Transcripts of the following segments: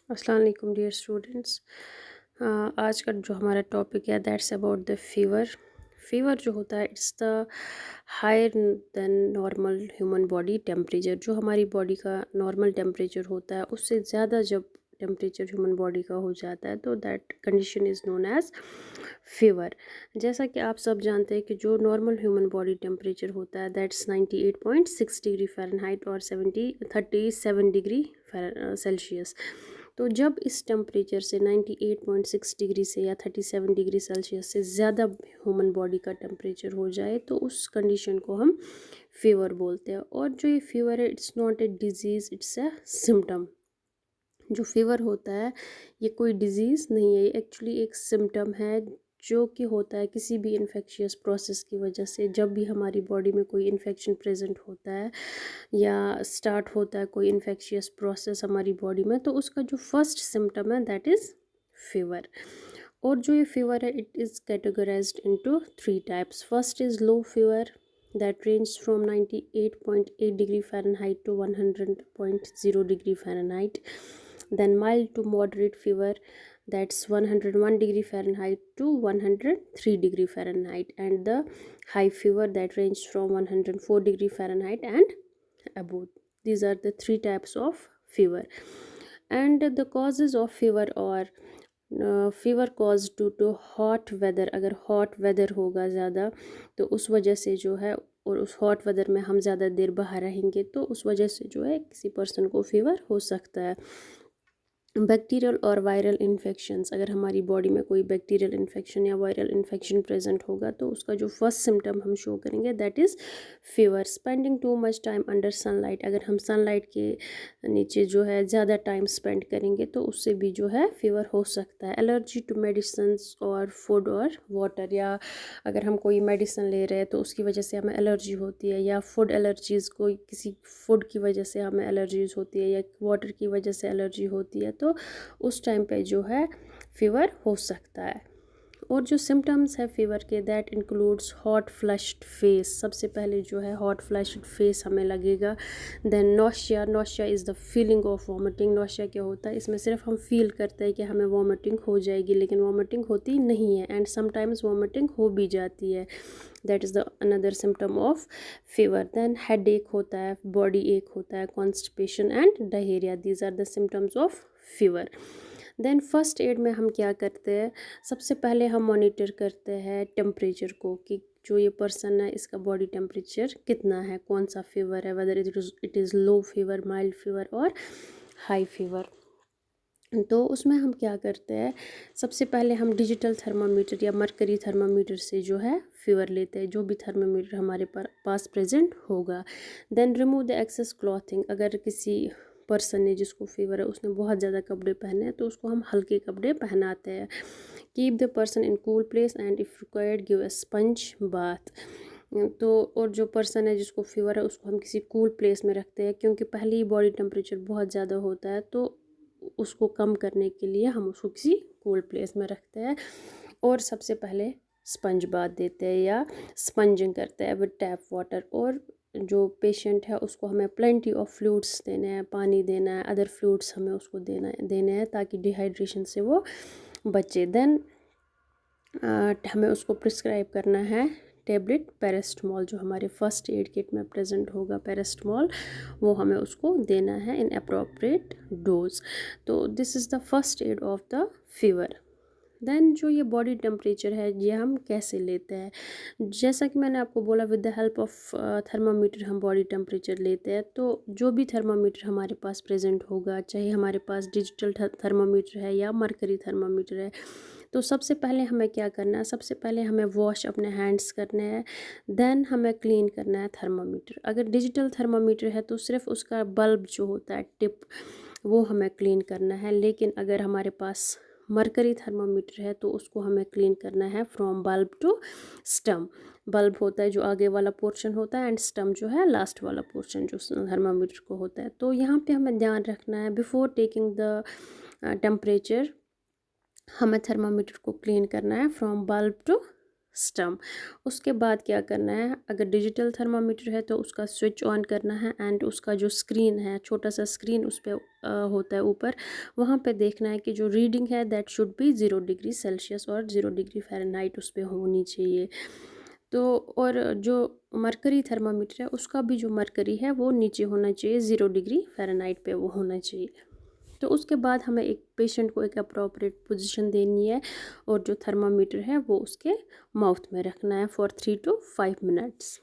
अस्सलाम वालेकुम dear students. आज का जो हमारा टॉपिक है that's about the fever. Fever जो होता है it's the higher than normal human body temperature. जो हमारी बॉडी का नॉर्मल टेम्परेचर होता है उससे ज़्यादा जब टेम्परेचर ह्यूमन बॉडी का हो जाता है तो that condition is known as fever. जैसा कि आप सब जानते हैं कि जो नॉर्मल ह्यूमन बॉडी टेम्परेचर होता है दैट्स 98.6 डिग्री फ़ारेनहाइट और 37 डिग्री सेल्सियस। तो जब इस टेम्परेचर से 98.6 डिग्री से या 37 डिग्री सेल्सियस से ज़्यादा ह्यूमन बॉडी का टेम्परेचर हो जाए तो उस कंडीशन को हम फीवर बोलते हैं। और जो ये फीवर है it's not a disease, it's a symptom. जो फीवर होता है ये कोई डिज़ीज़ नहीं है, ये एक्चुअली एक सिम्टम है जो कि होता है किसी भी इन्फेक्शियस प्रोसेस की वजह से। जब भी हमारी बॉडी में कोई इन्फेक्शन प्रेजेंट होता है या स्टार्ट होता है कोई इन्फेक्शियस प्रोसेस हमारी बॉडी में, तो उसका जो फर्स्ट सिम्टम है दैट इज़ फीवर। और जो ये फीवर है it is categorised into 3 types. First is low fever that ranged from 98.8 degree Fahrenheit to 100.0 degree Fahrenheit. Then mild to moderate fever, that's 101 degree Fahrenheit to 103 degree Fahrenheit. And the high fever that ranged from 104 degree Fahrenheit and above. These are the 3 types of fever. And the causes of fever or fever cause due to hot weather. अगर hot weather होगा ज़्यादा तो उस वजह से जो है, और उस हॉट वेदर में हम ज़्यादा देर बाहर रहेंगे तो उस वजह से जो है किसी पर्सन को फीवर हो सकता है। बैक्टीरियल और वायरल इन्फेक्शंस, अगर हमारी बॉडी में कोई बैक्टीरियल इन्फेक्शन या वायरल इन्फेक्शन प्रेजेंट होगा तो उसका जो फर्स्ट सिम्टम हम शो करेंगे that is fever. Spending too much time under sunlight, अगर हम सनलाइट के नीचे जो है ज़्यादा टाइम स्पेंड करेंगे तो उससे भी जो है फीवर हो सकता है। एलर्जी टू मेडिसिन्स और फूड और वाटर, या अगर हम कोई मेडिसिन ले रहे हैं तो उसकी वजह से हमें एलर्जी होती है, या फूड एलर्जीज़, कोई किसी फूड की वजह से हमें एलर्जीज़ होती है या वाटर की वजह से एलर्जी होती है, तो उस टाइम पे जो है फीवर हो सकता है। और जो सिम्टम्स है फीवर के that includes hot flushed face. सबसे पहले जो है हॉट फ्लश्ड फेस हमें लगेगा। Then nausea, nausea is the feeling of vomiting. Nausea क्या होता है, इसमें सिर्फ हम फील करते हैं कि हमें वॉमिटिंग हो जाएगी लेकिन वॉमिटिंग होती नहीं है, एंड समटाइम्स वॉमिटिंग हो भी जाती है। That is the another symptom of fever. Then headache होता है, बॉडी एक होता है, constipation and diarrhoea, these are the symptoms of fever. Then first aid में हम क्या करते हैं, सबसे पहले हम मॉनिटर करते हैं टेम्परेचर को कि जो ये पर्सन है इसका बॉडी टेम्परेचर कितना है, कौन सा फीवर है, whether it is low fever, mild fever और हाई फीवर। तो उसमें हम क्या करते हैं, सबसे पहले हम डिजिटल थर्मामीटर या मरकरी थर्मामीटर से जो है फीवर लेते हैं, जो भी थर्मामीटर हमारे पास प्रेजेंट होगा। Then remove the excess clothing, अगर किसी पर्सन ने जिसको फीवर है उसने बहुत ज़्यादा कपड़े पहने हैं तो उसको हम हल्के कपड़े पहनाते हैं। Keep the person in cool place and if required give a sponge bath. तो और जो पर्सन है जिसको फीवर है उसको हम किसी कूल प्लेस में रखते हैं, क्योंकि पहले ही बॉडी टेम्परेचर बहुत ज़्यादा होता है तो उसको कम करने के लिए हम उसको किसी कूल प्लेस में रखते हैं। और सबसे पहले स्पंज बाथ देते हैं या स्पंजिंग करते हैं विद टैप वाटर। और जो पेशेंट है उसको हमें प्लेंटी ऑफ फ्लूइड्स देने हैं, पानी देना है, अदर फ्लूइड्स हमें उसको देने हैं ताकि डिहाइड्रेशन से वो बचे। देन हमें उसको प्रिस्क्राइब करना है टेबलेट पैरास्टामोल, जो हमारे फर्स्ट एड किट में प्रेजेंट होगा पैरास्टामोल, वो हमें उसको देना है इन अप्रोप्रिएट डोज। तो this is the first aid of the fever. Then जो ये बॉडी टेम्परेचर है ये हम कैसे लेते हैं, जैसा कि मैंने आपको बोला with the help of thermometer हम बॉडी टेम्परेचर लेते हैं। तो जो भी थर्मामीटर हमारे पास प्रेजेंट होगा, चाहे हमारे पास डिजिटल थर्मामीटर है या मरकरी थर्मामीटर है, तो सबसे पहले हमें क्या करना है, सबसे पहले हमें वॉश अपने हैंड्स करने हैं। देन हमें क्लीन करना है थर्मामीटर। अगर डिजिटल थर्मामीटर है तो सिर्फ उसका बल्ब जो होता है टिप वो हमें क्लीन करना है, लेकिन अगर हमारे पास मरकरी थर्मामीटर है तो उसको हमें क्लीन करना है फ्रॉम बल्ब टू स्टम। बल्ब होता है जो आगे वाला पोर्शन होता है एंड स्टम जो है लास्ट वाला पोर्शन जो थर्मामीटर को होता है। तो यहाँ पे हमें ध्यान रखना है बिफोर टेकिंग द टेम्परेचर, हमें थर्मामीटर को क्लीन करना है फ्रॉम बल्ब टू स्टम। उसके बाद क्या करना है, अगर डिजिटल थर्मामीटर है तो उसका स्विच ऑन करना है एंड उसका जो स्क्रीन है, छोटा सा स्क्रीन उस पर होता है ऊपर, वहाँ पे देखना है कि जो रीडिंग है that should be 0 degree Celsius और 0 डिग्री फ़ारेनहाइट उस पर होनी चाहिए। तो और जो मरकरी थर्मामीटर है उसका भी जो मरकरी है वो नीचे होना चाहिए, 0 डिग्री फ़ारेनहाइट पे वो होना चाहिए। तो उसके बाद हमें एक पेशेंट को एक अप्रोप्रिएट पोजीशन देनी है और जो थर्मामीटर है वो उसके माउथ में रखना है फॉर 3 to 5 मिनट्स।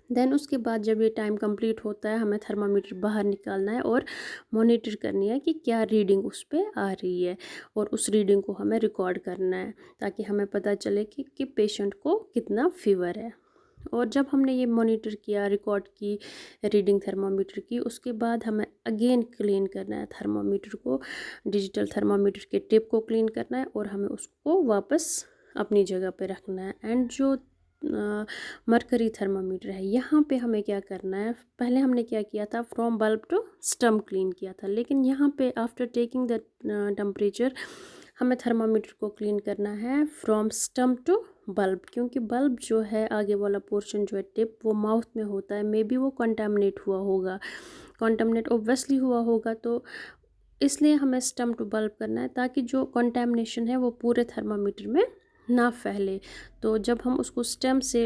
देन उसके बाद जब ये टाइम कंप्लीट होता है हमें थर्मामीटर बाहर निकालना है और मॉनिटर करनी है कि क्या रीडिंग उस पर आ रही है, और उस रीडिंग को हमें रिकॉर्ड करना है ताकि हमें पता चले कि पेशेंट को कितना फीवर है। और जब हमने ये मॉनिटर किया, रिकॉर्ड की रीडिंग थर्मामीटर की, उसके बाद हमें अगेन क्लीन करना है थर्मामीटर को, डिजिटल थर्मामीटर के टिप को क्लीन करना है और हमें उसको वापस अपनी जगह पे रखना है। एंड जो मरकरी थर्मामीटर है, यहाँ पे हमें क्या करना है, पहले हमने क्या किया था, फ्रॉम बल्ब टू स्टम क्लीन किया था, लेकिन यहाँ पे आफ्टर टेकिंग द टेम्परेचर हमें थर्मामीटर को क्लीन करना है फ्रॉम स्टम टू बल्ब, क्योंकि बल्ब जो है आगे वाला पोर्शन जो है टिप वो माउथ में होता है, मे बी वो कंटामिनेट हुआ होगा, कंटामिनेट ऑब्वियसली हुआ होगा, तो इसलिए हमें स्टम टू बल्ब करना है ताकि जो कंटामिनेशन है वो पूरे थर्मामीटर में ना फैले। तो जब हम उसको स्टेम से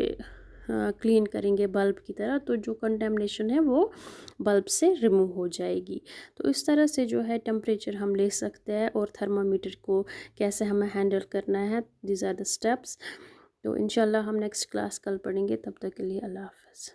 क्लीन करेंगे बल्ब की तरह, तो जो कंटामिनेशन है वो बल्ब से रिमूव हो जाएगी। तो इस तरह से जो है टेम्परेचर हम ले सकते हैं और थर्मामीटर को कैसे हमें हैंडल करना है, दीज आर द स्टेप्स। तो इंशाल्लाह हम नेक्स्ट क्लास कल पढ़ेंगे, तब तक के लिए अल्लाह हाफ़िज़।